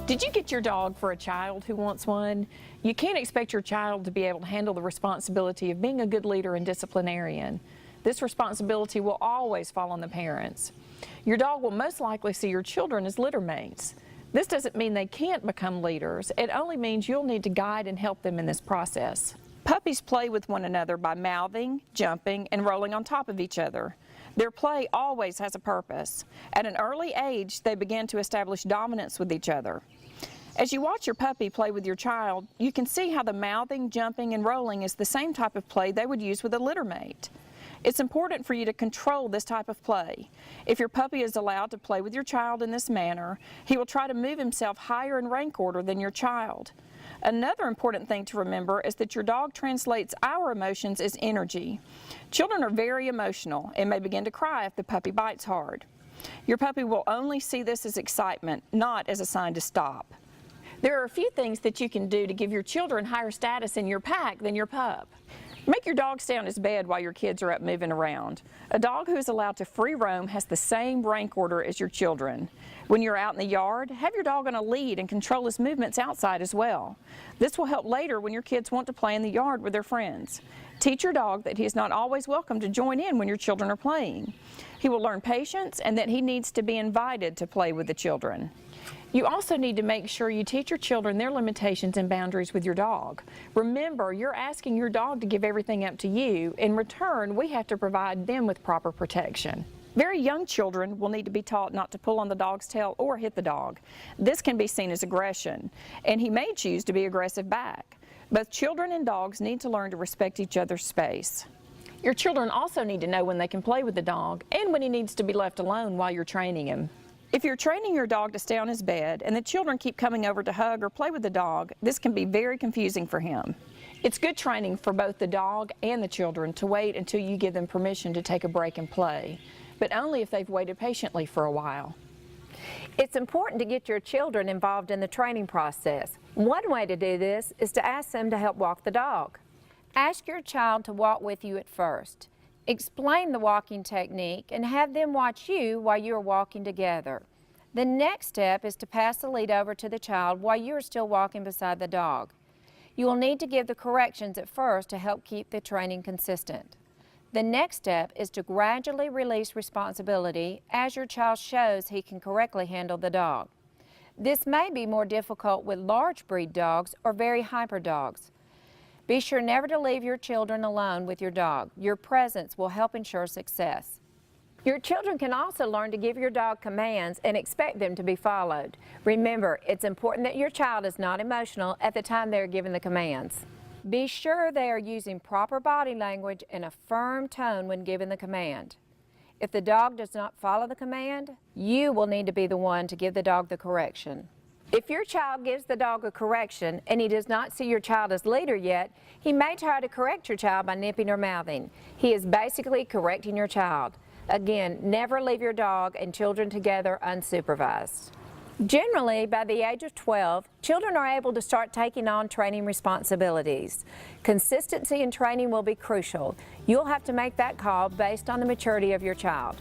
Did you get your dog for a child who wants one? You can't expect your child to be able to handle the responsibility of being a good leader and disciplinarian. This responsibility will always fall on the parents. Your dog will most likely see your children as litter mates. This doesn't mean they can't become leaders. It only means you'll need to guide and help them in this process. Puppies play with one another by mouthing, jumping, and rolling on top of each other. Their play always has a purpose. At an early age, they begin to establish dominance with each other. As you watch your puppy play with your child, you can see how the mouthing, jumping, and rolling is the same type of play they would use with a litter mate. It's important for you to control this type of play. If your puppy is allowed to play with your child in this manner, he will try to move himself higher in rank order than your child. Another important thing to remember is that your dog translates our emotions as energy. Children are very emotional and may begin to cry if the puppy bites hard. Your puppy will only see this as excitement, not as a sign to stop. There are a few things that you can do to give your children higher status in your pack than your pup. Make your dog stay on his bed while your kids are up moving around. A dog who is allowed to free roam has the same rank order as your children. When you're out in the yard, have your dog on a lead and control his movements outside as well. This will help later when your kids want to play in the yard with their friends. Teach your dog that he is not always welcome to join in when your children are playing. He will learn patience and that he needs to be invited to play with the children. You also need to make sure you teach your children their limitations and boundaries with your dog. Remember, you're asking your dog to give everything up to you. In return, we have to provide them with proper protection. Very young children will need to be taught not to pull on the dog's tail or hit the dog. This can be seen as aggression, and he may choose to be aggressive back. Both children and dogs need to learn to respect each other's space. Your children also need to know when they can play with the dog and when he needs to be left alone while you're training him. If you're training your dog to stay on his bed and the children keep coming over to hug or play with the dog, this can be very confusing for him. It's good training for both the dog and the children to wait until you give them permission to take a break and play, but only if they've waited patiently for a while. It's important to get your children involved in the training process. One way to do this is to ask them to help walk the dog. Ask your child to walk with you at first. Explain the walking technique and have them watch you while you are walking together. The next step is to pass the lead over to the child while you are still walking beside the dog. You will need to give the corrections at first to help keep the training consistent. The next step is to gradually release responsibility as your child shows he can correctly handle the dog. This may be more difficult with large breed dogs or very hyper dogs. Be sure never to leave your children alone with your dog. Your presence will help ensure success. Your children can also learn to give your dog commands and expect them to be followed. Remember, it's important that your child is not emotional at the time they are given the commands. Be sure they are using proper body language and a firm tone when given the command. If the dog does not follow the command, you will need to be the one to give the dog the correction. If your child gives the dog a correction and he does not see your child as leader yet, he may try to correct your child by nipping or mouthing. He is basically correcting your child. Again, never leave your dog and children together unsupervised. Generally, by the age of 12, children are able to start taking on training responsibilities. Consistency in training will be crucial. You'll have to make that call based on the maturity of your child.